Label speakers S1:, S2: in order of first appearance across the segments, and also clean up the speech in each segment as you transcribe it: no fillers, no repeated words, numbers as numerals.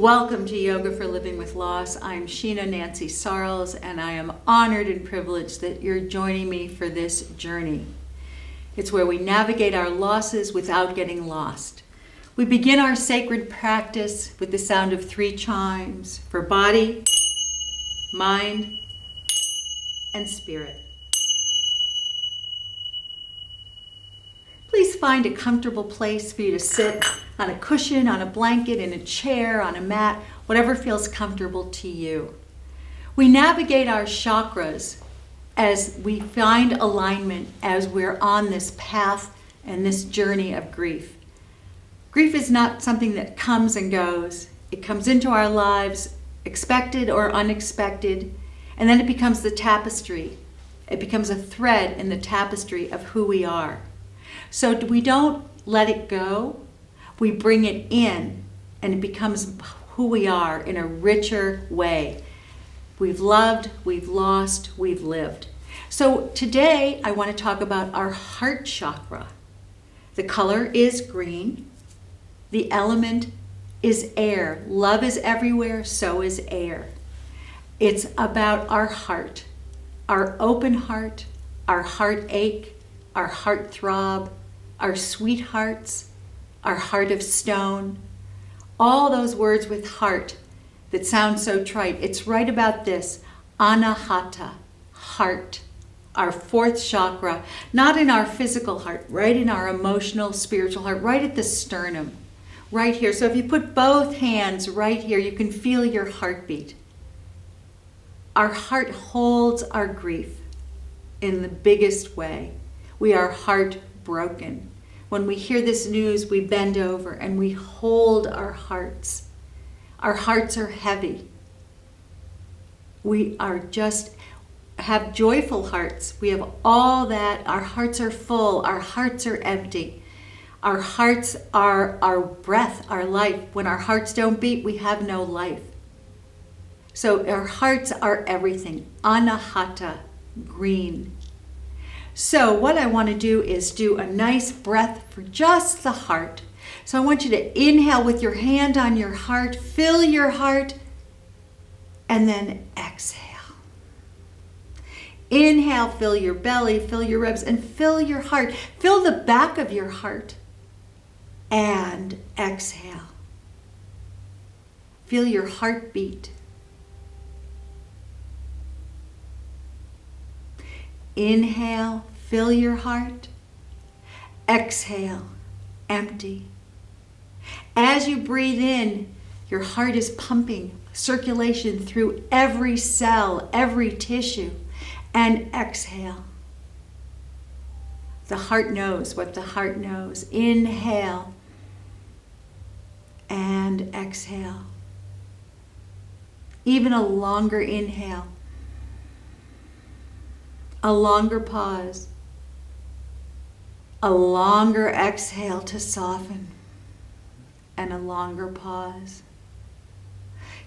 S1: Welcome to Yoga for Living with Loss. I'm Sheena Nancy Sarles, and I am honored and privileged that you're joining me for this journey. It's where we navigate our losses without getting lost. We begin our sacred practice with the sound of 3 chimes for body, mind, and spirit. Please find a comfortable place for you to sit on a cushion, on a blanket, in a chair, on a mat, whatever feels comfortable to you. We navigate our chakras as we find alignment as we're on this path and this journey of grief. Grief is not something that comes and goes. It comes into our lives, expected or unexpected, and then it becomes the tapestry. It becomes a thread in the tapestry of who we are. So we don't let it go, we bring it in, and it becomes who we are in a richer way. We've loved, we've lost, we've lived. So today I want to talk about our heart chakra. The color is green. The element is air. Love is everywhere, so is air. It's about our heart, our open heart, our heartache, our heart throb, our sweethearts, our heart of stone, all those words with heart that sound so trite. It's right about this, ANAHATA, heart, our 4th chakra, not in our physical heart, right in our emotional, spiritual heart, right at the sternum, right here. So if you put both hands right here, you can feel your heartbeat. Our heart holds our grief in the biggest way. We are heartbroken. When we hear this news, we bend over and we hold our hearts. Our hearts are heavy. We are have joyful hearts. We have all that. Our hearts are full. Our hearts are empty. Our hearts are our breath, our life. When our hearts don't beat, we have no life. So our hearts are everything. ANAHATA, green. So what I want to do is do a nice breath for just the heart. So I want you to inhale with your hand on your heart, fill your heart, and then exhale. Inhale, fill your belly, fill your ribs, and fill your heart. Fill the back of your heart, and exhale. Feel your heartbeat. Inhale, fill your heart. Exhale, empty. As you breathe in, your heart is pumping circulation through every cell, every tissue. And exhale. The heart knows what the heart knows. Inhale and exhale. Even a longer inhale. A longer pause, a longer exhale to soften, and a longer pause.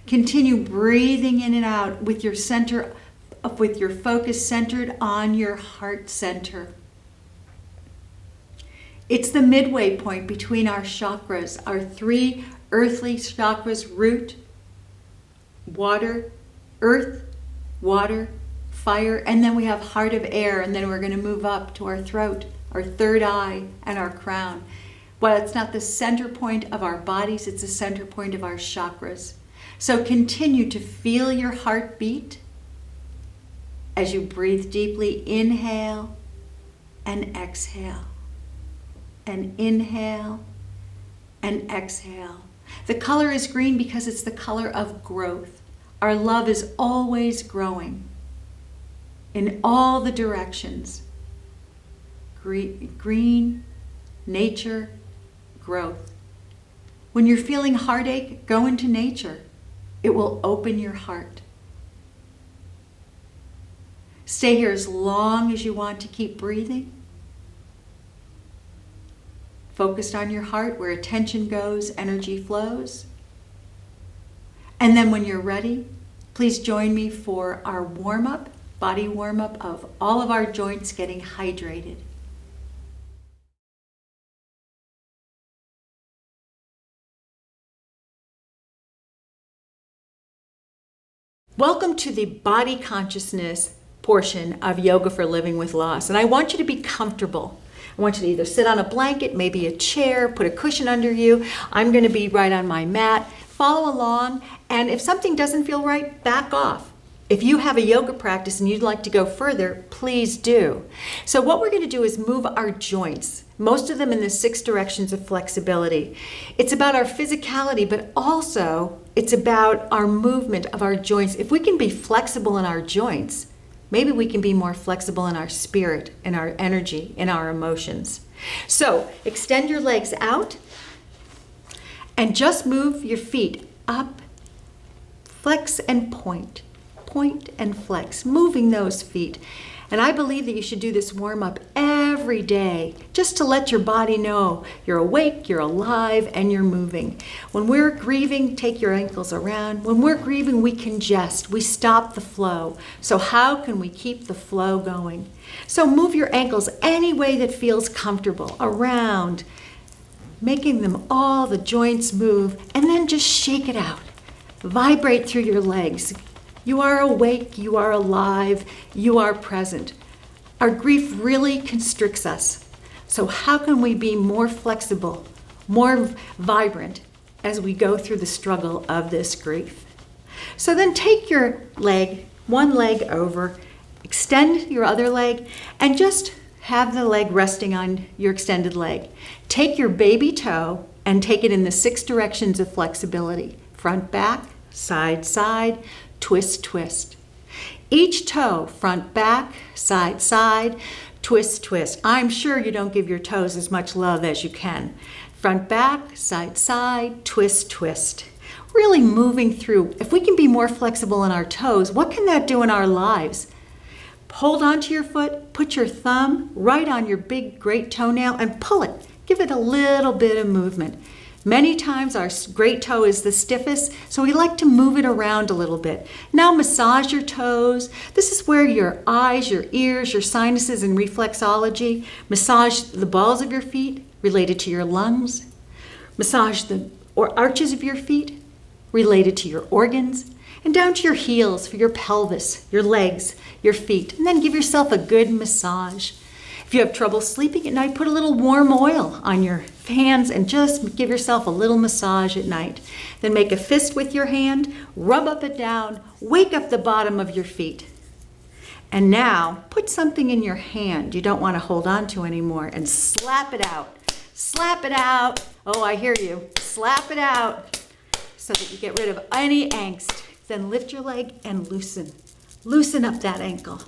S1: Continue breathing in and out with your focus centered on your heart center. It's the midway point between our chakras, our 3 earthly chakras: root, water, earth, water, fire, and then we have heart of air, and then we're going to move up to our throat, our 3rd eye, and our crown. Well, it's not the center point of our bodies, it's the center point of our chakras. So continue to feel your heartbeat as you breathe deeply. Inhale and exhale, and inhale and exhale. The color is green because it's the color of growth. Our love is always growing in all the directions. Green, nature, growth. When you're feeling heartache, go into nature. It will open your heart. Stay here as long as you want to keep breathing. Focused on your heart, where attention goes, energy flows. And then when you're ready, please join me for our warm-up, body warm-up of all of our joints getting hydrated. Welcome to the body consciousness portion of Yoga for Living with Loss. And I want you to be comfortable. I want you to either sit on a blanket, maybe a chair, put a cushion under you. I'm going to be right on my mat. Follow along. And if something doesn't feel right, back off. If you have a yoga practice and you'd like to go further, please do. So what we're going to do is move our joints, most of them in the 6 directions of flexibility. It's about our physicality, but also it's about our movement of our joints. If we can be flexible in our joints, maybe we can be more flexible in our spirit, in our energy, in our emotions. So extend your legs out and just move your feet up, flex and point. Point and flex, moving those feet. And I believe that you should do this warm-up every day just to let your body know you're awake, you're alive, and you're moving. When we're grieving, take your ankles around. When we're grieving, we congest, we stop the flow. So how can we keep the flow going? So move your ankles any way that feels comfortable, around, making them all the joints move, and then just shake it out. Vibrate through your legs. You are awake, you are alive, you are present. Our grief really constricts us. So how can we be more flexible, more vibrant as we go through the struggle of this grief? So then take your leg, one leg over, extend your other leg, and just have the leg resting on your extended leg. Take your baby toe and take it in the 6 directions of flexibility. Front, back, side, side, twist, twist. Each toe, front, back, side, side, twist, twist. I'm sure you don't give your toes as much love as you can. Front, back, side, side, twist, twist. Really moving through. If we can be more flexible in our toes, what can that do in our lives? Hold onto your foot, put your thumb right on your big, great toenail and pull it. Give it a little bit of movement. Many times our great toe is the stiffest, so we like to move it around a little bit. Now massage your toes. This is where your eyes, your ears, your sinuses, and reflexology. Massage the balls of your feet related to your lungs. Massage the arches of your feet related to your organs. And down to your heels for your pelvis, your legs, your feet. And then give yourself a good massage. If you have trouble sleeping at night, put a little warm oil on your hands and just give yourself a little massage at night. Then make a fist with your hand, rub up and down, wake up the bottom of your feet. And now put something in your hand you don't want to hold on to anymore and slap it out. Slap it out. Oh, I hear you. Slap it out so that you get rid of any angst. Then lift your leg and loosen. Loosen up that ankle.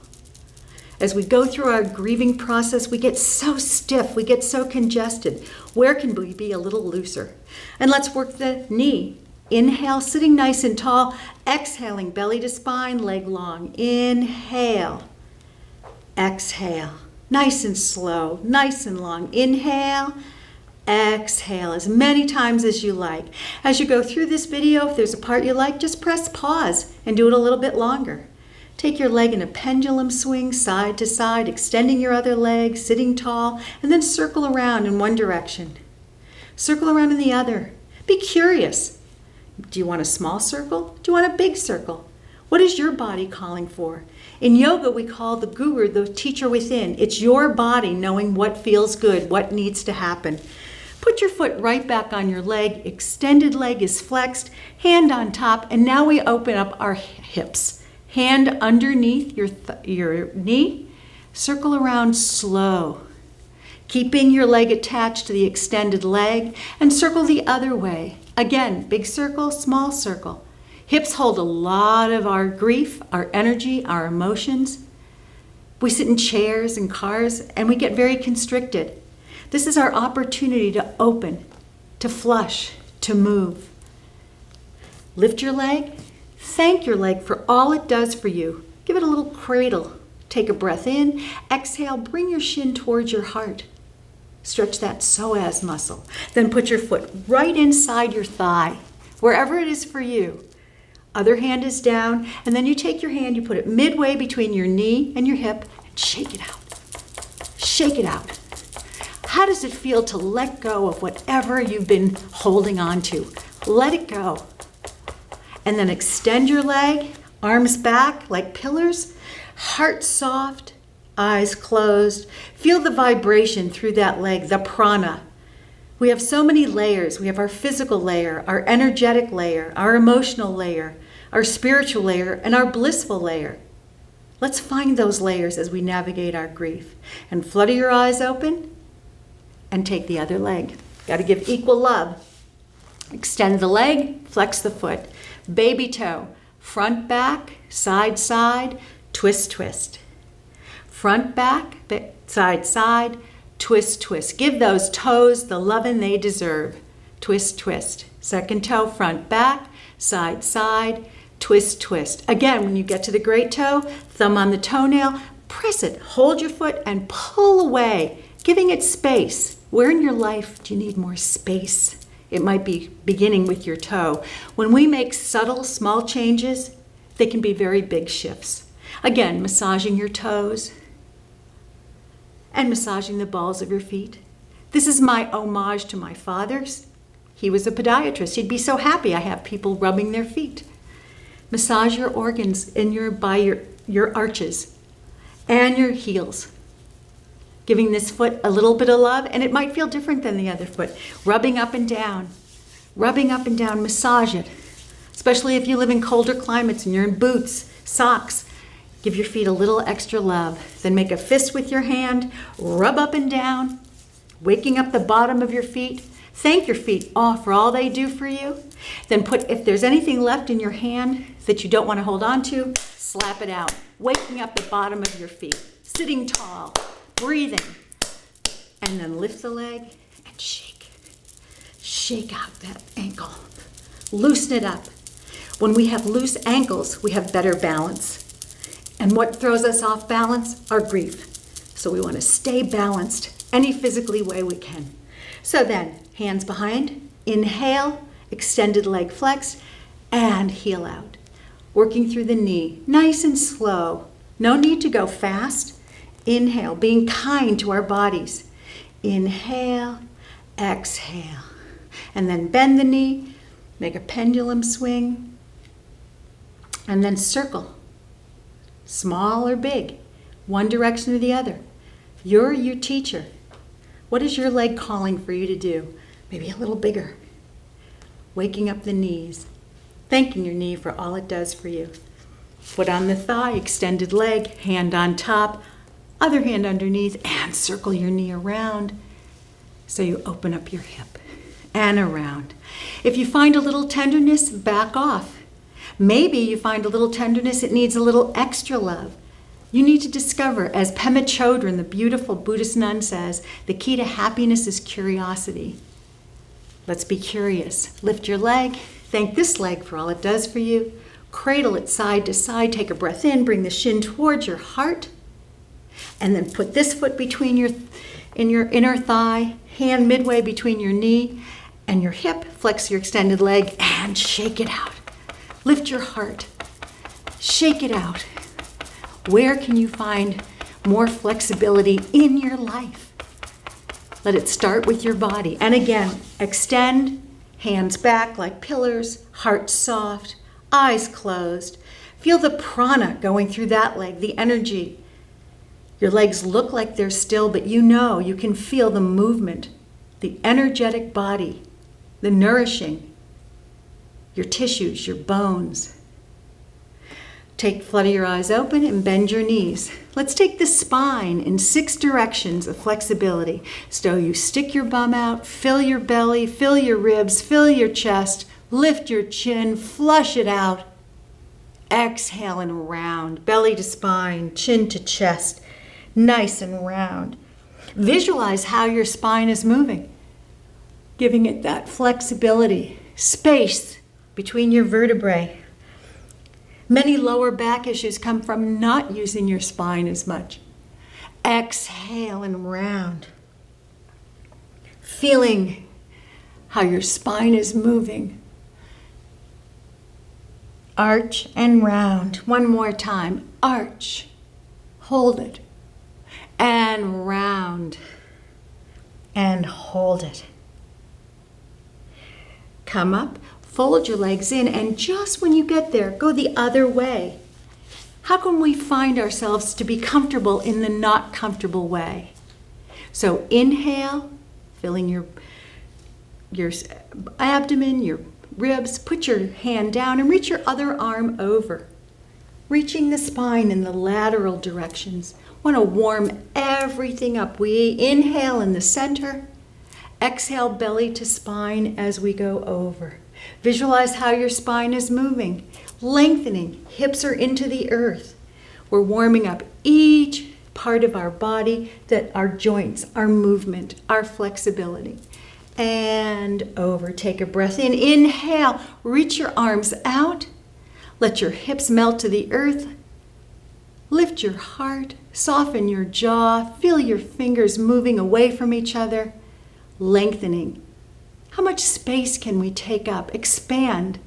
S1: As we go through our grieving process, we get so stiff, we get so congested. Where can we be a little looser? And let's work the knee. Inhale, sitting nice and tall. Exhaling, belly to spine, leg long. Inhale. Exhale. Nice and slow, nice and long. Inhale. Exhale as many times as you like. As you go through this video, if there's a part you like, just press pause and do it a little bit longer. Take your leg in a pendulum swing, side to side, extending your other leg, sitting tall, and then circle around in one direction. Circle around in the other. Be curious. Do you want a small circle? Do you want a big circle? What is your body calling for? In yoga, we call the guru the teacher within. It's your body knowing what feels good, what needs to happen. Put your foot right back on your leg. Extended leg is flexed, hand on top, and now we open up our hips. Hand underneath your knee, circle around slow. Keeping your leg attached to the extended leg and circle the other way. Again, big circle, small circle. Hips hold a lot of our grief, our energy, our emotions. We sit in chairs and cars and we get very constricted. This is our opportunity to open, to flush, to move. Lift your leg. Thank your leg for all it does for you. Give it a little cradle. Take a breath in. Exhale, bring your shin towards your heart. Stretch that psoas muscle. Then put your foot right inside your thigh, wherever it is for you. Other hand is down, and then you take your hand, you put it midway between your knee and your hip, and shake it out. Shake it out. How does it feel to let go of whatever you've been holding on to? Let it go. And then extend your leg, Arms back like pillars, heart soft, eyes closed. Feel the vibration through that leg, the prana. We have so many layers. We have our physical layer, our energetic layer, our emotional layer, our spiritual layer, and our blissful layer. Let's find those layers as we navigate our grief. And flutter your eyes open and take the other leg. Got to give equal love. Extend the leg, flex the foot. Baby toe, front, back, side, side, twist, twist. Front, back, side, side, twist, twist. Give those toes the loving they deserve. Twist, twist. Second toe, front, back, side, side, twist, twist. Again, when you get to the great toe, thumb on the toenail, press it, hold your foot and pull away, giving it space. Where in your life do you need more space? It might be beginning with your toe. When we make subtle, small changes, they can be very big shifts. Again, massaging your toes and massaging the balls of your feet. This is my homage to my father's. He was a podiatrist. He'd be so happy I have people rubbing their feet. Massage your organs by your arches and your heels. Giving this foot a little bit of love, and it might feel different than the other foot. Rubbing up and down, massage it. Especially if you live in colder climates and you're in boots, socks. Give your feet a little extra love. Then make a fist with your hand, rub up and down, waking up the bottom of your feet. Thank your feet for all they do for you. Then if there's anything left in your hand that you don't want to hold on to, slap it out. Waking up the bottom of your feet. Sitting tall, breathing. And then lift the leg and shake. Shake out that ankle. Loosen it up. When we have loose ankles, we have better balance. And what throws us off balance? Our grief. So we want to stay balanced any physically way we can. So then, hands behind, inhale, extended leg flexed, and heel out. Working through the knee, nice and slow. No need to go fast. Inhale, being kind to our bodies. Inhale, exhale. And then bend the knee, make a pendulum swing, and then circle. Small or big, one direction or the other. You're your teacher. What is your leg calling for you to do? Maybe a little bigger. Waking up the knees. Thanking your knee for all it does for you. Foot on the thigh, extended leg, hand on top, other hand underneath, and circle your knee around so you open up your hip and around. If you find a little tenderness, back off. Maybe you find a little tenderness, it needs a little extra love. You need to discover, as Pema Chodron, the beautiful Buddhist nun, says, the key to happiness is curiosity. Let's be curious. Lift your leg. Thank this leg for all it does for you. Cradle it side to side. Take a breath in. Bring the shin towards your heart. And then put this foot between your inner thigh, hand midway between your knee and your hip. Flex your extended leg and shake it out. Lift your heart. Shake it out. Where can you find more flexibility in your life? Let it start with your body. And again, extend, hands back like pillars, heart soft, eyes closed. Feel the prana going through that leg, the energy. Your legs look like they're still, but you can feel the movement, the energetic body, the nourishing, your tissues, your bones. Flutter your eyes open and bend your knees. Let's take the spine in 6 directions of flexibility. So you stick your bum out, fill your belly, fill your ribs, fill your chest, lift your chin, flush it out. Exhale and round, belly to spine, chin to chest, nice and round. Visualize how your spine is moving, giving it that flexibility, space between your vertebrae. Many lower back issues come from not using your spine as much. Exhale and round. Feeling how your spine is moving. Arch and round. One more time. Arch. Hold it. And round. And hold it. Come up. Fold your legs in, and just when you get there, go the other way. How can we find ourselves to be comfortable in the not comfortable way? So inhale, filling your abdomen, your ribs. Put your hand down and reach your other arm over. Reaching the spine in the lateral directions. Want to warm everything up. We inhale in the center. Exhale, belly to spine as we go over. Visualize how your spine is moving, lengthening. Hips are into the earth. We're warming up each part of our body, that our joints, our movement, our flexibility. And over. Take a breath in. Inhale. Reach your arms out. Let your hips melt to the earth. Lift your heart. Soften your jaw. Feel your fingers moving away from each other. Lengthening. How much space can we take up? Expand.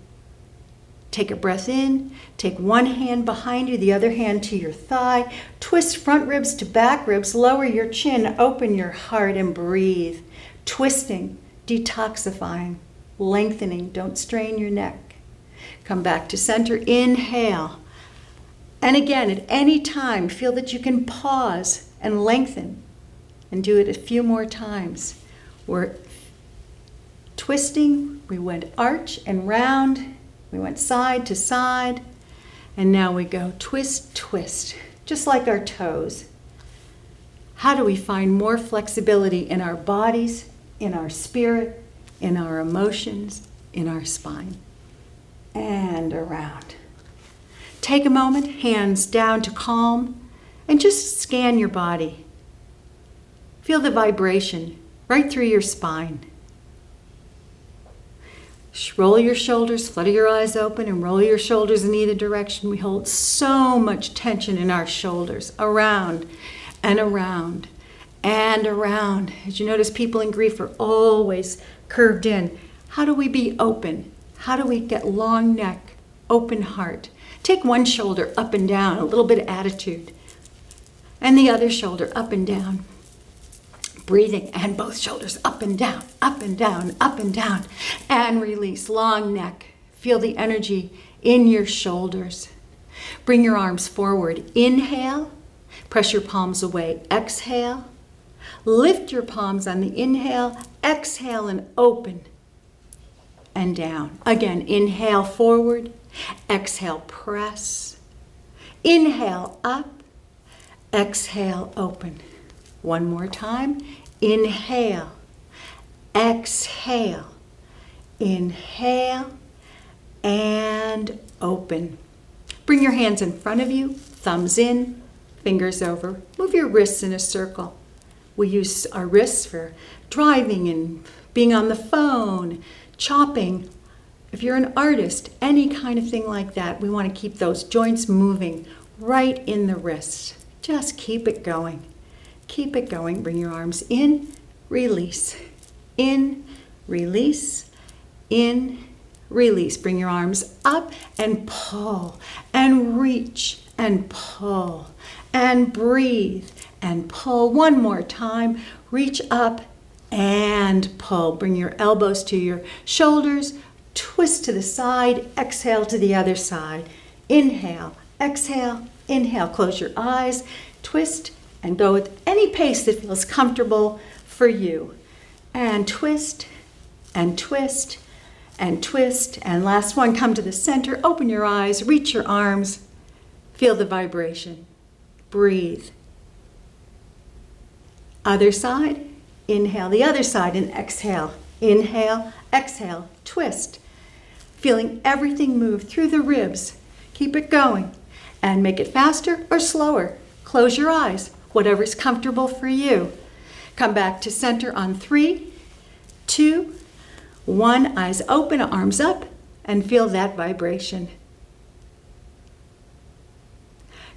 S1: Take a breath in. Take one hand behind you, the other hand to your thigh. Twist front ribs to back ribs. Lower your chin. Open your heart and breathe. Twisting, detoxifying, lengthening. Don't strain your neck. Come back to center. Inhale. And again, at any time, feel that you can pause and lengthen. And do it a few more times. We're twisting. We went arch and round. We went side to side. And now we go twist, twist, just like our toes. How do we find more flexibility in our bodies, in our spirit, in our emotions, in our spine? And around. Take a moment, hands down to calm, and just scan your body. Feel the vibration right through your spine. Roll your shoulders, flutter your eyes open, and roll your shoulders in either direction. We hold so much tension in our shoulders, around and around and around. As you notice, people in grief are always curved in. How do we be open? How do we get long neck, open heart? Take one shoulder up and down, a little bit of attitude, and the other shoulder up and down. Breathing, and both shoulders up and down, up and down, up and down. And release, long neck. Feel the energy in your shoulders. Bring your arms forward. Inhale, press your palms away. Exhale, lift your palms on the inhale. Exhale and open and down. Again, inhale forward. Exhale, press. Inhale up. Exhale, open. One more time. Inhale. Exhale. Inhale. And open. Bring your hands in front of you. Thumbs in. Fingers over. Move your wrists in a circle. We use our wrists for driving and being on the phone, chopping. If you're an artist, any kind of thing like that, we want to keep those joints moving right in the wrists. Just keep it going. Keep it going. Bring your arms in, release. In, release. In, release. Bring your arms up and pull and reach and pull and breathe and pull. One more time. Reach up and pull. Bring your elbows to your shoulders. Twist to the side. Exhale to the other side. Inhale, exhale, inhale. Close your eyes. Twist and go with any pace that feels comfortable for you. And twist, and twist, and twist. And last one, come to the center, open your eyes, reach your arms, feel the vibration. Breathe. Other side, inhale the other side and exhale. Inhale, exhale, twist. Feeling everything move through the ribs. Keep it going. And make it faster or slower. Close your eyes. Whatever's comfortable for you. Come back to center on 3, 2, 1. Eyes open, arms up, and feel that vibration.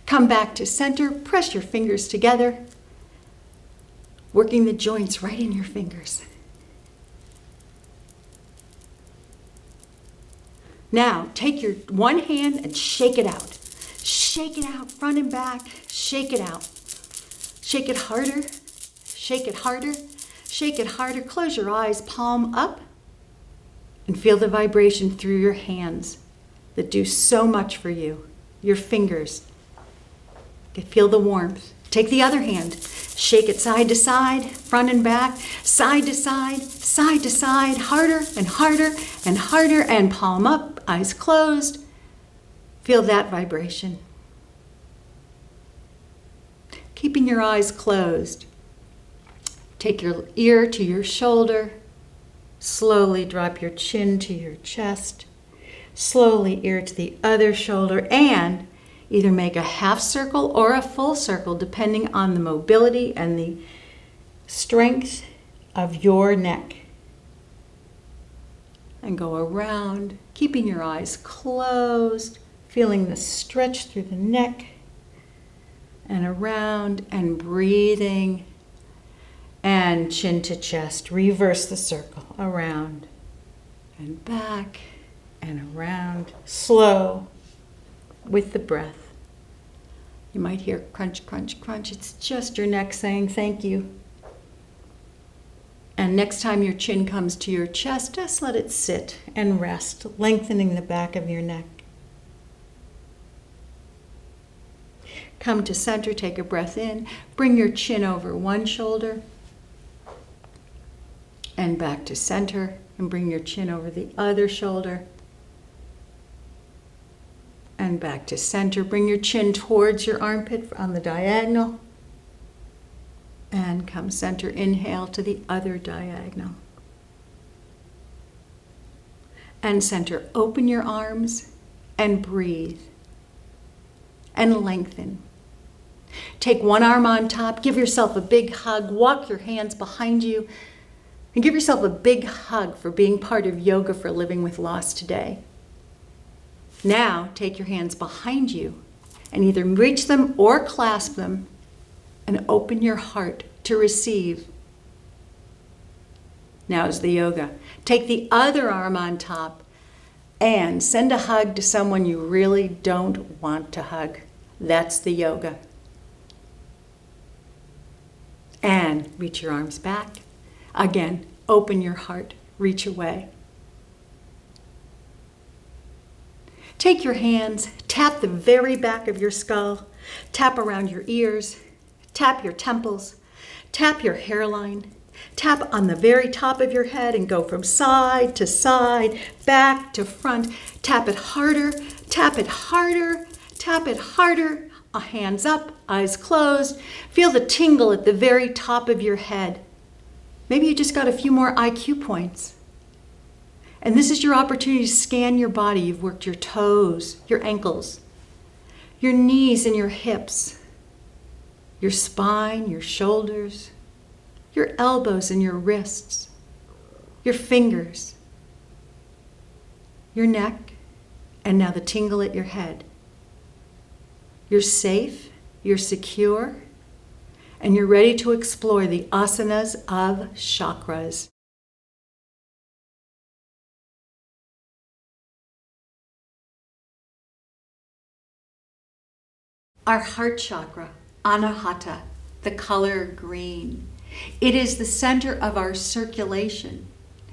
S1: Come back to center, press your fingers together, working the joints right in your fingers. Now, take your one hand and shake it out. Shake it out, front and back, shake it out. Shake it harder, shake it harder, shake it harder. Close your eyes, palm up. And feel the vibration through your hands that do so much for you. Your fingers. Feel the warmth. Take the other hand. Shake it side to side, front and back, side to side, harder and harder and harder, and palm up, eyes closed. Feel that vibration. Keeping your eyes closed. Take your ear to your shoulder. Slowly drop your chin to your chest. Slowly ear to the other shoulder, and either make a half circle or a full circle depending on the mobility and the strength of your neck. And go around, keeping your eyes closed, feeling the stretch through the neck, and around, and breathing. And chin to chest, reverse the circle, around and back and around, slow with the breath. You might hear crunch, crunch, crunch. It's just your neck saying thank you. And next time your chin comes to your chest, just let it sit and rest, lengthening the back of your neck. Come to center, take a breath in, bring your chin over one shoulder, and back to center, and bring your chin over the other shoulder. And back to center. Bring your chin towards your armpit on the diagonal. And come center, inhale to the other diagonal. And center, open your arms and breathe. And lengthen. Take one arm on top, give yourself a big hug, walk your hands behind you, and give yourself a big hug for being part of Yoga for Living with Loss today. Now, take your hands behind you and either reach them or clasp them and open your heart to receive. Now is the yoga. Take the other arm on top and send a hug to someone you really don't want to hug. That's the yoga. And reach your arms back. Again, open your heart, reach away. Take your hands, tap the very back of your skull, tap around your ears, tap your temples, tap your hairline, tap on the very top of your head and go from side to side, back to front. Tap it harder, tap it harder, tap it harder. Hands up, eyes closed. Feel the tingle at the very top of your head. Maybe you just got a few more IQ points. And this is your opportunity to scan your body. You've worked your toes, your ankles, your knees and your hips, your spine, your shoulders, your elbows and your wrists, your fingers, your neck, and now the tingle at your head. You're safe, you're secure, and you're ready to explore the asanas of chakras. Our heart chakra, ANAHATA, the color green. It is the center of our circulation.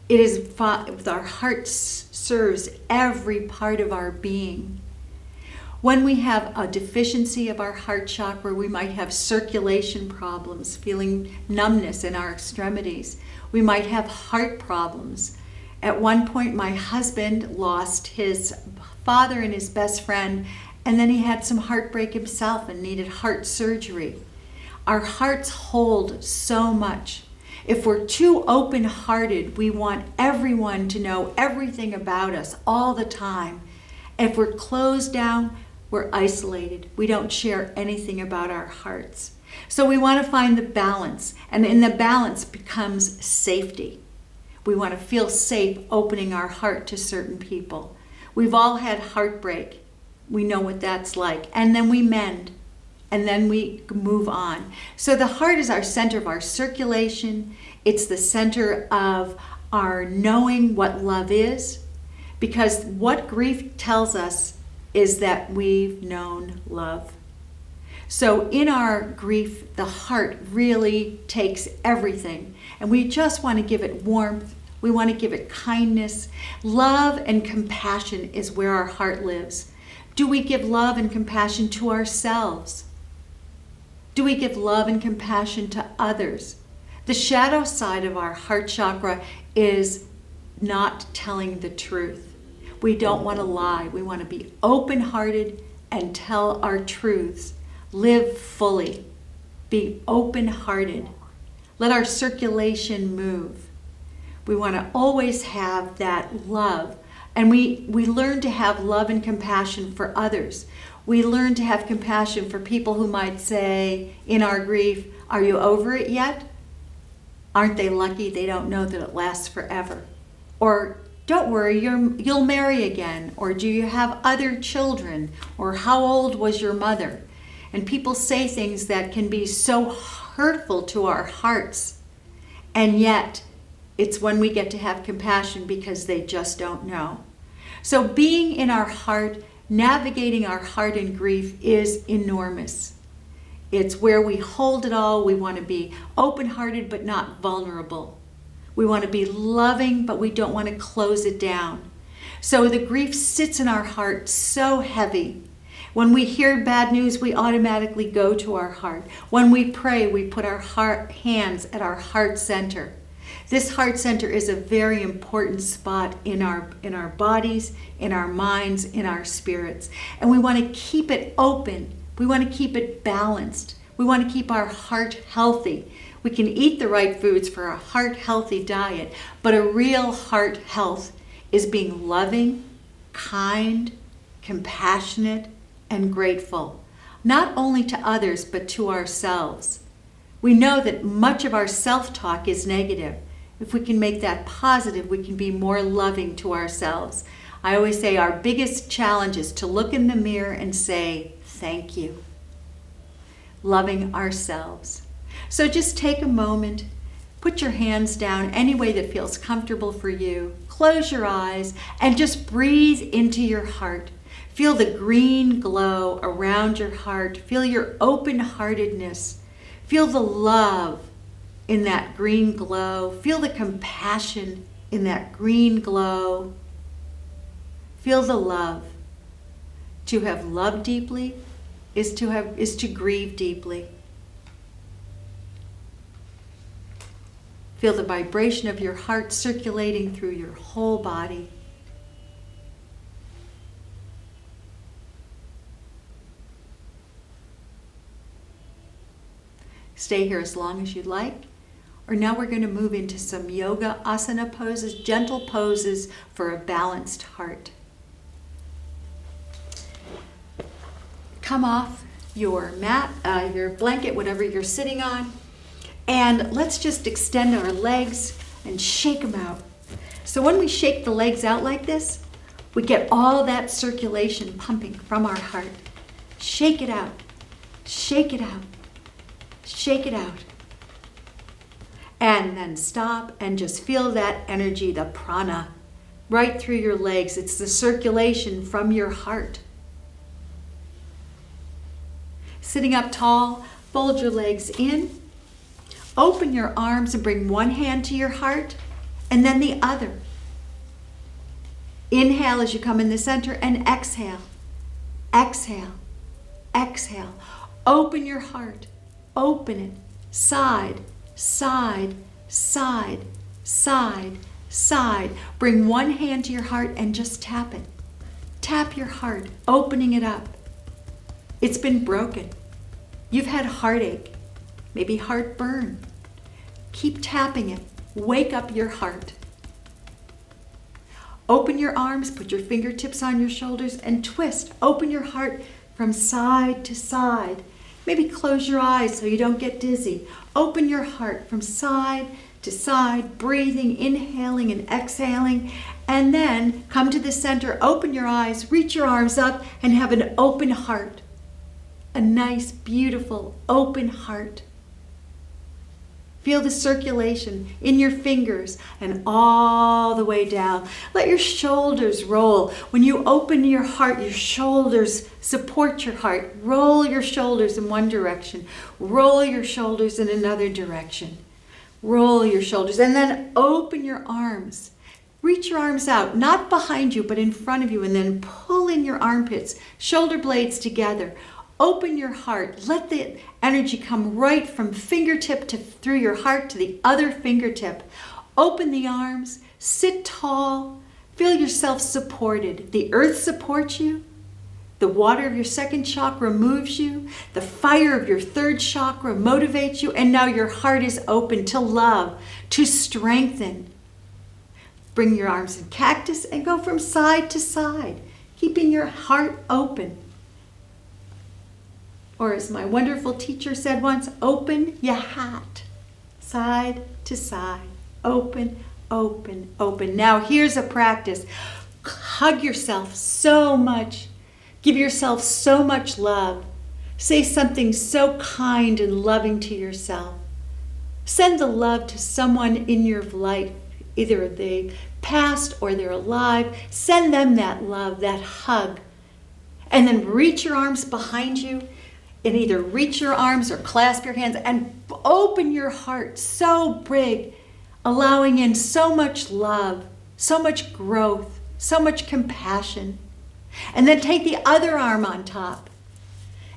S1: It is our heart serves every part of our being. When we have a deficiency of our heart chakra, we might have circulation problems, feeling numbness in our extremities. We might have heart problems. At one point, my husband lost his father and his best friend, and then he had some heartbreak himself and needed heart surgery. Our hearts hold so much. If we're too open-hearted, we want everyone to know everything about us all the time. If we're closed down, we're isolated. We don't share anything about our hearts. So we want to find the balance, and in the balance becomes safety. We want to feel safe opening our heart to certain people. We've all had heartbreak. We know what that's like. And then we mend, and then we move on. So the heart is our center of our circulation. It's the center of our knowing what love is, because what grief tells us is that we've known love. So in our grief, the heart really takes everything, and we just want to give it warmth. We want to give it kindness. Love and compassion is where our heart lives. Do we give love and compassion to ourselves? Do we give love and compassion to others? The shadow side of our heart chakra is not telling the truth. We don't want to lie. We want to be open-hearted and tell our truths. Live fully. Be open-hearted. Let our circulation move. We want to always have that love. And we learn to have love and compassion for others. We learn to have compassion for people who might say in our grief, "Are you over it yet? Aren't they lucky they don't know that it lasts forever?" Or, "Don't worry, you'll marry again." Or, "Do you have other children?" Or, "How old was your mother?" And people say things that can be so hurtful to our hearts. And yet, it's when we get to have compassion because they just don't know. So being in our heart, navigating our heart in grief is enormous. It's where we hold it all. We want to be open-hearted but not vulnerable. We want to be loving, but we don't want to close it down. So the grief sits in our heart so heavy. When we hear bad news, we automatically go to our heart. When we pray, we put our hands at our heart center. This heart center is a very important spot in our bodies, in our minds, in our spirits. And we want to keep it open. We want to keep it balanced. We want to keep our heart healthy. We can eat the right foods for a heart-healthy diet, but a real heart health is being loving, kind, compassionate, and grateful, not only to others, but to ourselves. We know that much of our self-talk is negative. If we can make that positive, we can be more loving to ourselves. I always say our biggest challenge is to look in the mirror and say, "Thank you." Loving ourselves. So just take a moment, put your hands down any way that feels comfortable for you. Close your eyes and just breathe into your heart. Feel the green glow around your heart. Feel your open-heartedness. Feel the love in that green glow. Feel the compassion in that green glow. Feel the love. To have loved deeply is to grieve deeply. Feel the vibration of your heart circulating through your whole body. Stay here as long as you'd like. Or now we're going to move into some yoga asana poses, gentle poses for a balanced heart. Come off your mat, your blanket, whatever you're sitting on. And let's just extend our legs and shake them out. So when we shake the legs out like this, we get all that circulation pumping from our heart. Shake it out. Shake it out. Shake it out. And then stop and just feel that energy, the prana, right through your legs. It's the circulation from your heart. Sitting up tall, fold your legs in. Open your arms and bring one hand to your heart and then the other. Inhale as you come in the center and exhale. Exhale. Exhale. Open your heart. Open it. Side, side, side, side, side. Bring one hand to your heart and just tap it. Tap your heart, opening it up. It's been broken. You've had heartache. Maybe heartburn. Keep tapping it. Wake up your heart. Open your arms, put your fingertips on your shoulders and twist. Open your heart from side to side. Maybe close your eyes so you don't get dizzy. Open your heart from side to side, breathing, inhaling and exhaling. And then come to the center, open your eyes, reach your arms up and have an open heart. A nice, beautiful, open heart. Feel the circulation in your fingers and all the way down. Let your shoulders roll. When you open your heart, your shoulders support your heart. Roll your shoulders in one direction. Roll your shoulders in another direction. Roll your shoulders and then open your arms. Reach your arms out, not behind you, but in front of you, and then pull in your armpits, shoulder blades together. Open your heart. Let the energy come right from fingertip to through your heart to the other fingertip. Open the arms, sit tall, feel yourself supported. The earth supports you. The water of your second chakra moves you. The fire of your third chakra motivates you. And now your heart is open to love, to strengthen. Bring your arms in cactus and go from side to side, keeping your heart open. Or as my wonderful teacher said once, open your hat, side to side, open, open, open. Now here's a practice. Hug yourself so much. Give yourself so much love. Say something so kind and loving to yourself. Send the love to someone in your life. Either they passed or they're alive. Send them that love, that hug. And then reach your arms behind you and either reach your arms or clasp your hands and open your heart so big, allowing in so much love, so much growth, so much compassion. And then take the other arm on top.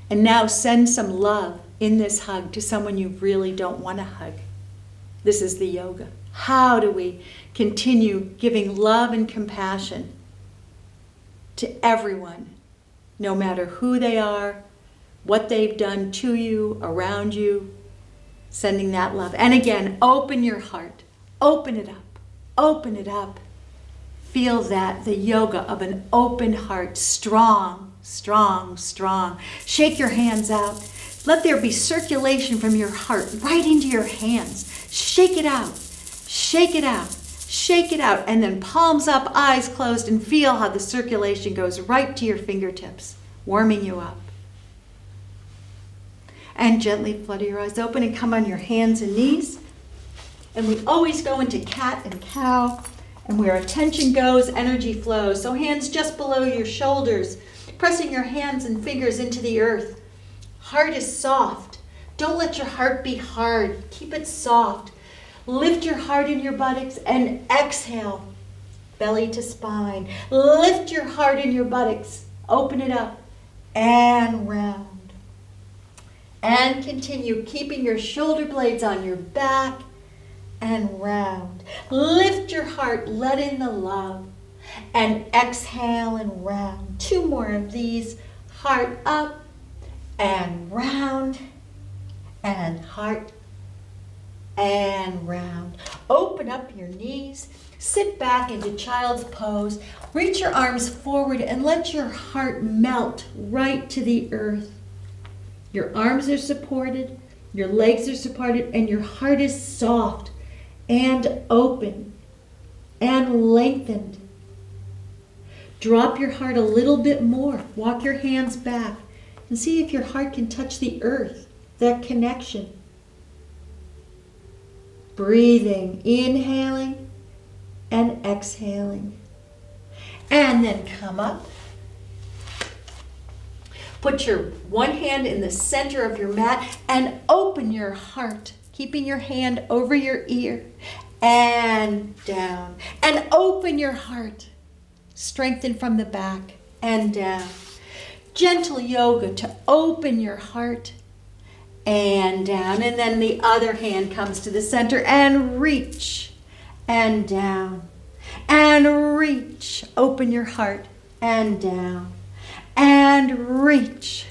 S1: And now send some love in this hug to someone you really don't want to hug. This is the yoga. How do we continue giving love and compassion to everyone, no matter who they are, what they've done to you, around you, sending that love. And again, open your heart. Open it up. Open it up. Feel that, the yoga of an open heart, strong, strong, strong. Shake your hands out. Let there be circulation from your heart right into your hands. Shake it out, shake it out, shake it out. And then palms up, eyes closed, and feel how the circulation goes right to your fingertips, warming you up. And gently flutter your eyes open and come on your hands and knees. And we always go into cat and cow. And where attention goes, energy flows. So hands just below your shoulders, pressing your hands and fingers into the earth. Heart is soft. Don't let your heart be hard. Keep it soft. Lift your heart in your buttocks and exhale, belly to spine. Lift your heart in your buttocks. Open it up and round. And continue keeping your shoulder blades on your back and round. Lift your heart, let in the love, and exhale and round. 2 more of these. Heart up and round, and heart and round. Open up your knees. Sit back into child's pose. Reach your arms forward and let your heart melt right to the earth. Your arms are supported, your legs are supported, and your heart is soft and open and lengthened. Drop your heart a little bit more. Walk your hands back and see if your heart can touch the earth, that connection. Breathing, inhaling and exhaling. And then come up. Put your one hand in the center of your mat and open your heart, keeping your hand over your ear and down. And open your heart. Strengthen from the back and down. Gentle yoga to open your heart and down. And then the other hand comes to the center and reach and down. And reach. Open your heart and down. And reach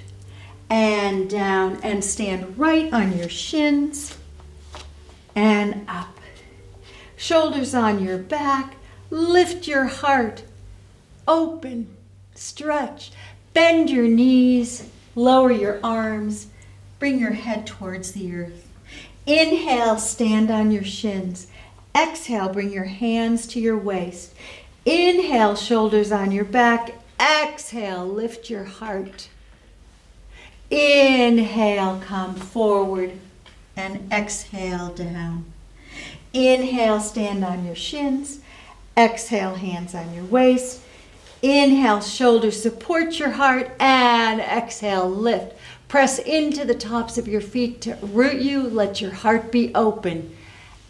S1: and down. And stand right on your shins and up. Shoulders on your back. Lift your heart. Open. Stretch. Bend your knees. Lower your arms. Bring your head towards the earth. Inhale, stand on your shins. Exhale, bring your hands to your waist. Inhale, shoulders on your back. Exhale, lift your heart. Inhale, come forward and exhale down. Inhale, stand on your shins. Exhale, hands on your waist. Inhale, shoulders support your heart, and exhale, lift. Press into the tops of your feet to root you. Let your heart be open.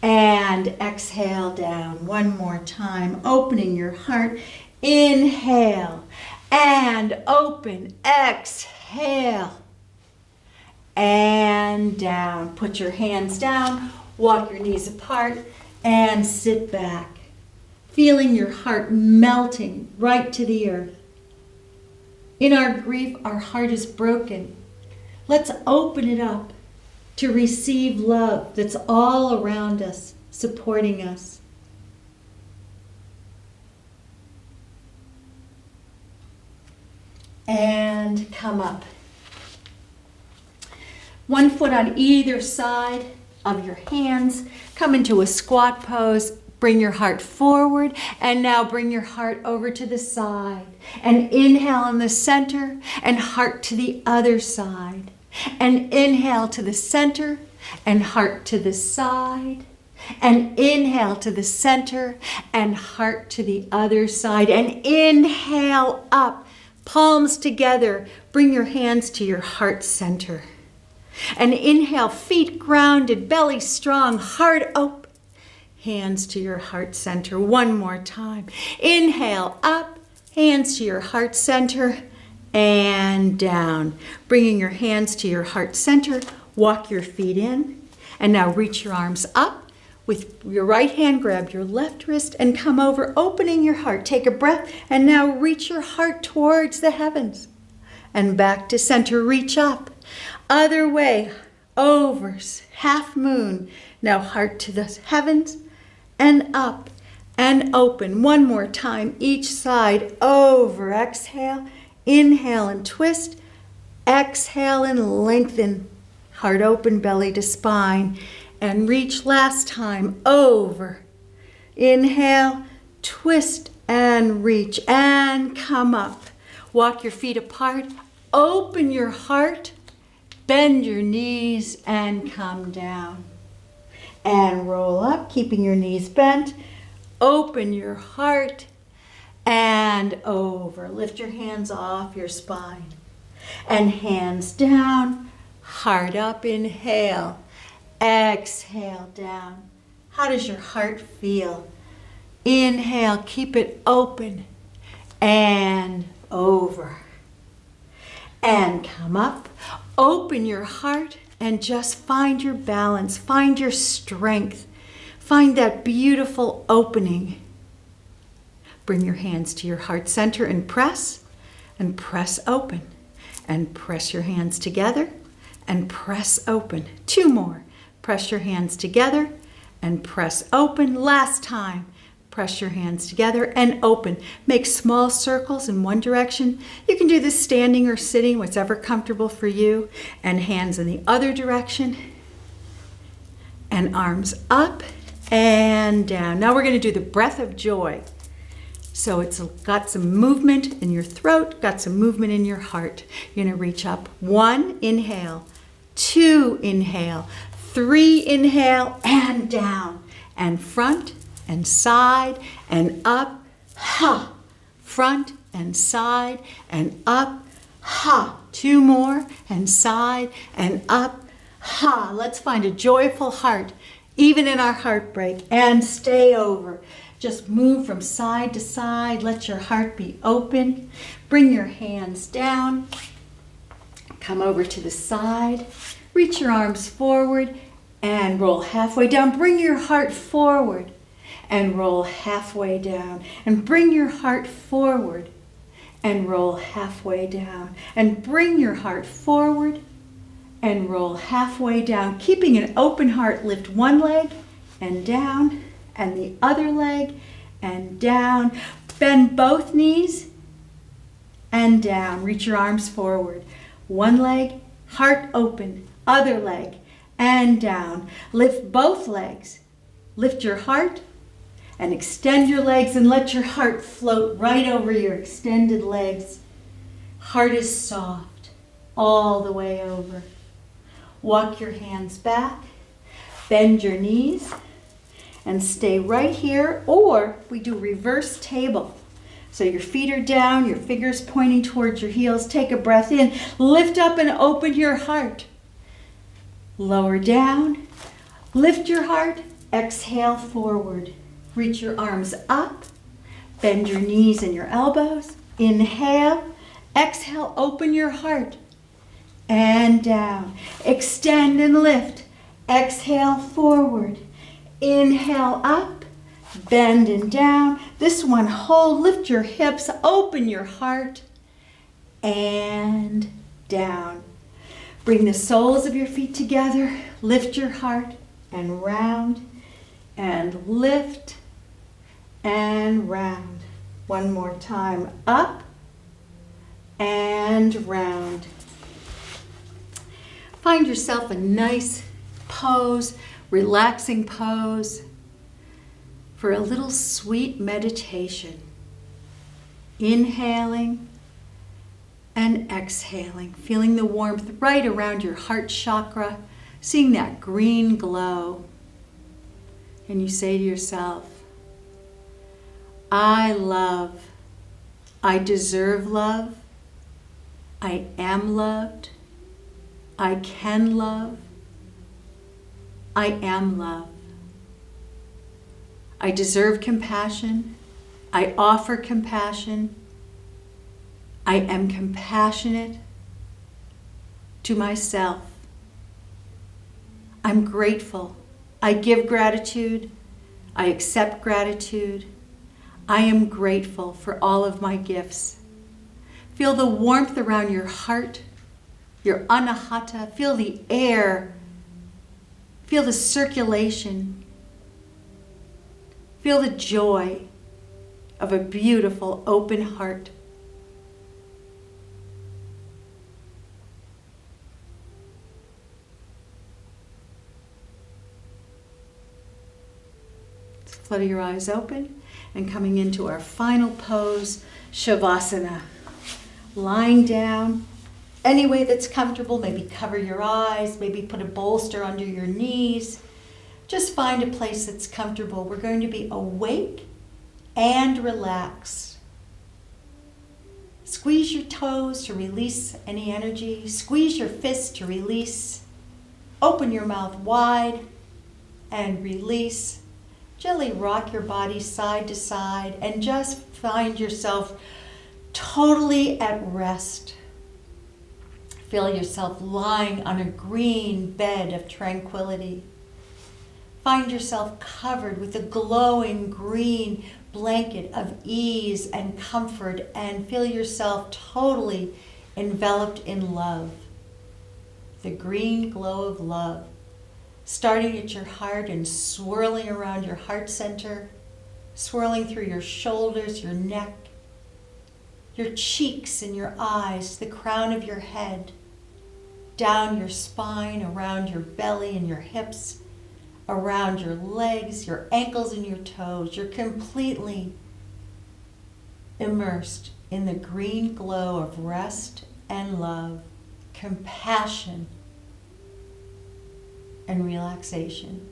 S1: And exhale down. One more time, opening your heart. Inhale and open. Exhale and down. Put your hands down, walk your knees apart, and sit back. Feeling your heart melting right to the earth. In our grief, our heart is broken. Let's open it up to receive love that's all around us, supporting us. And come up. One foot on either side of your hands. Come into a squat pose. Bring your heart forward, and now bring your heart over to the side. And inhale in the center, and heart to the other side. And inhale to the center, and heart to the side. And inhale to the center, and heart to the other side. And inhale up, palms together. Bring your hands to your heart center. And inhale, feet grounded, belly strong, heart open. Hands to your heart center. One more time. Inhale up, hands to your heart center, and down. Bringing your hands to your heart center, walk your feet in, and now reach your arms up. With your right hand, grab your left wrist and come over, opening your heart. Take a breath, and now reach your heart towards the heavens. And back to center, reach up. Other way, over, half moon. Now heart to the heavens, and up and open. One more time, each side, over. Exhale, inhale and twist. Exhale and lengthen. Heart open, belly to spine. And reach last time, over. Inhale, twist and reach and come up. Walk your feet apart, open your heart, bend your knees and come down. And roll up, keeping your knees bent. Open your heart and over. Lift your hands off your spine. And hands down, heart up, inhale. Exhale down. How does your heart feel? Inhale, keep it open. And over. And come up. Open your heart. And just find your balance, find your strength, find that beautiful opening. Bring your hands to your heart center and press open. And press your hands together and press open. Two more. Press your hands together and press open. Last time. Press your hands together and open. Make small circles in one direction. You can do this standing or sitting, whatever comfortable for you. And hands in the other direction. And arms up and down. Now we're going to do the breath of joy. So it's got some movement in your throat, got some movement in your heart. You're going to reach up. 1, inhale. 2, inhale. 3, inhale, and down. And front and side and up, ha. Front and side and up, ha. 2 more, and side and up, ha. Let's find a joyful heart, even in our heartbreak, and stay over. Just move from side to side. Let your heart be open. Bring your hands down. Come over to the side. Reach your arms forward and roll halfway down. Bring your heart forward. And roll halfway down. And bring your heart forward. And roll halfway down. And bring your heart forward. And roll halfway down. Keeping an open heart, lift one leg and down. And the other leg and down. Bend both knees and down. Reach your arms forward. One leg, heart open. Other leg and down. Lift both legs. Lift your heart. And extend your legs and let your heart float right over your extended legs. Heart is soft all the way over. Walk your hands back. Bend your knees and stay right here, or we do reverse table. So your feet are down, your fingers pointing towards your heels. Take a breath in. Lift up and open your heart. Lower down. Lift your heart Exhale forward. Reach your arms up. Bend your knees and your elbows. Inhale. Exhale, open your heart. And down. Extend and lift. Exhale forward. Inhale up. Bend and down. This one, hold, lift your hips, open your heart. And down. Bring the soles of your feet together. Lift your heart and round. And lift and round. One more time. Up and round. Find yourself a nice pose, relaxing pose for a little sweet meditation. Inhaling and exhaling, feeling the warmth right around your heart chakra, seeing that green glow. And you say to yourself, I love, I deserve love, I am loved, I can love, I am love. I deserve compassion, I offer compassion, I am compassionate to myself. I'm grateful. I give gratitude. I accept gratitude. I am grateful for all of my gifts. Feel the warmth around your heart, your ANAHATA. Feel the air. Feel the circulation. Feel the joy of a beautiful open heart. Flutter your eyes open and coming into our final pose, Shavasana. Lying down any way that's comfortable, maybe cover your eyes, maybe put a bolster under your knees. Just find a place that's comfortable. We're going to be awake and relaxed. Squeeze your toes to release any energy. Squeeze your fists to release. Open your mouth wide and release. Gently rock your body side to side and just find yourself totally at rest. Feel yourself lying on a green bed of tranquility. Find yourself covered with a glowing green blanket of ease and comfort, and feel yourself totally enveloped in love. The green glow of love, starting at your heart and swirling around your heart center, swirling through your shoulders, your neck, your cheeks and your eyes, the crown of your head, down your spine, around your belly and your hips, around your legs, your ankles and your toes. You're completely immersed in the green glow of rest and love, compassion and relaxation.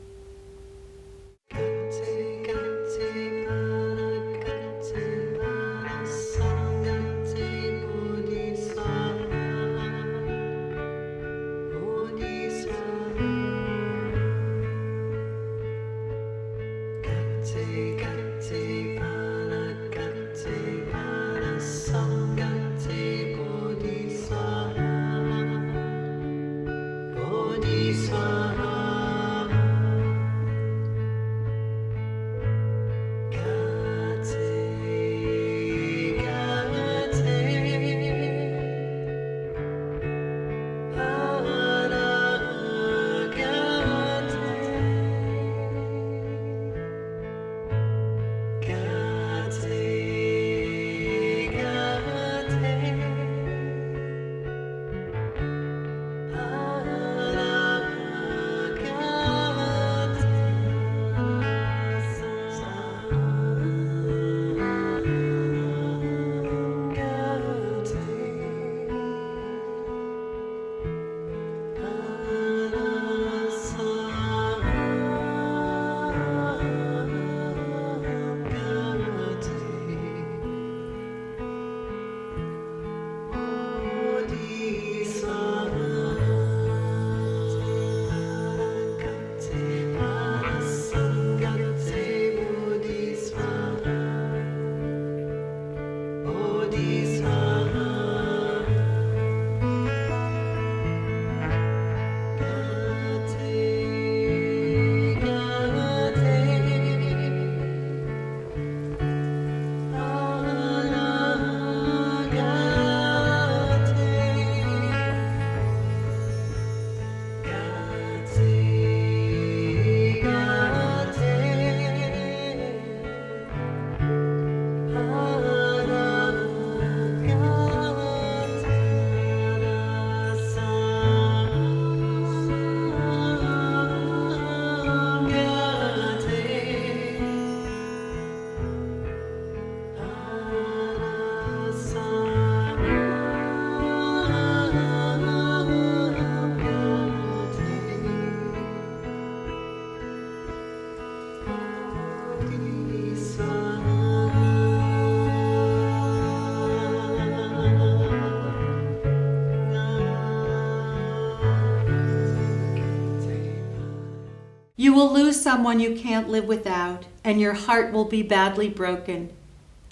S1: will lose someone you can't live without, and your heart will be badly broken.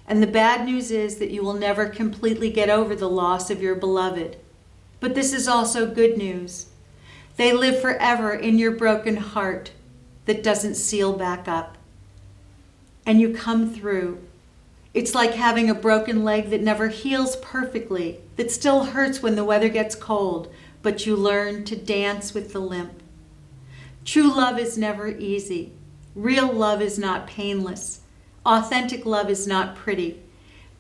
S1: And the bad news is that you will never completely get over the loss of your beloved. But this is also good news. They live forever in your broken heart that doesn't seal back up. And you come through. It's like having a broken leg that never heals perfectly, that still hurts when the weather gets cold, but you learn to dance with the limp. True love is never easy. Real love is not painless. Authentic love is not pretty,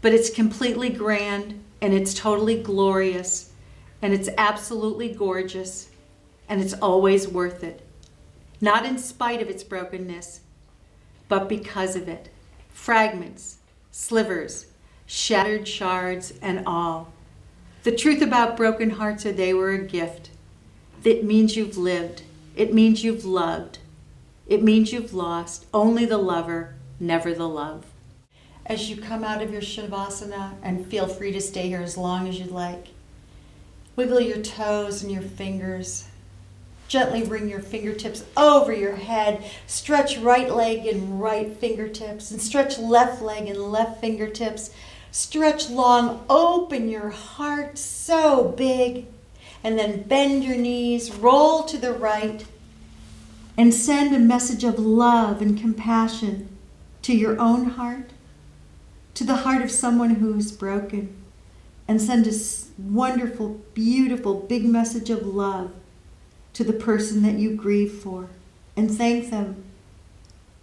S1: but it's completely grand, and it's totally glorious, and it's absolutely gorgeous, and it's always worth it. Not in spite of its brokenness, but because of it. Fragments, slivers, shattered shards, and all. The truth about broken hearts are they were a gift. It means you've lived. It means you've loved. It means you've lost. Only the lover, never the love. As you come out of your Shavasana, and feel free to stay here as long as you'd like, wiggle your toes and your fingers. Gently bring your fingertips over your head. Stretch right leg and right fingertips, and stretch left leg and left fingertips. Stretch long, open your heart so big, and then bend your knees, roll to the right, and send a message of love and compassion to your own heart, to the heart of someone who is broken, and send a wonderful, beautiful, big message of love to the person that you grieve for, and thank them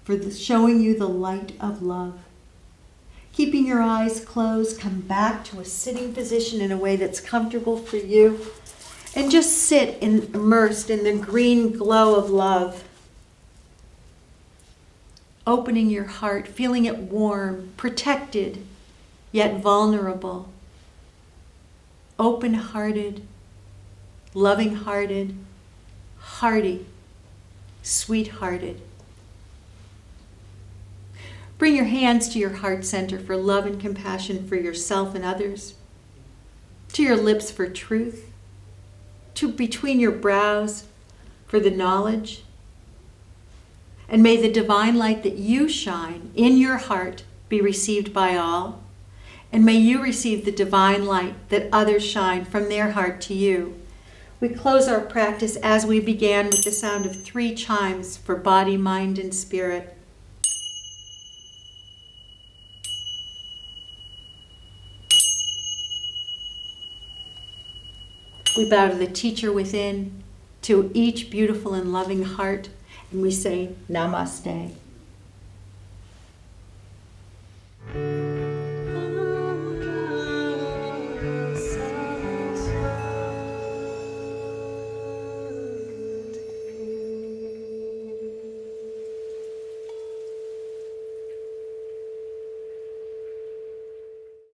S1: for showing you the light of love. Keeping your eyes closed, come back to a sitting position in a way that's comfortable for you, and just sit immersed in the green glow of love. Opening your heart, feeling it warm, protected, yet vulnerable. Open-hearted, loving-hearted, hearty, sweet-hearted. Bring your hands to your heart center for love and compassion for yourself and others, to your lips for truth, to between your brows for the knowledge. And may the divine light that you shine in your heart be received by all. And may you receive the divine light that others shine from their heart to you. We close our practice as we began with the sound of 3 chimes for body, mind, and spirit. We bow to the teacher within, to each beautiful and loving heart, and we say, Namaste.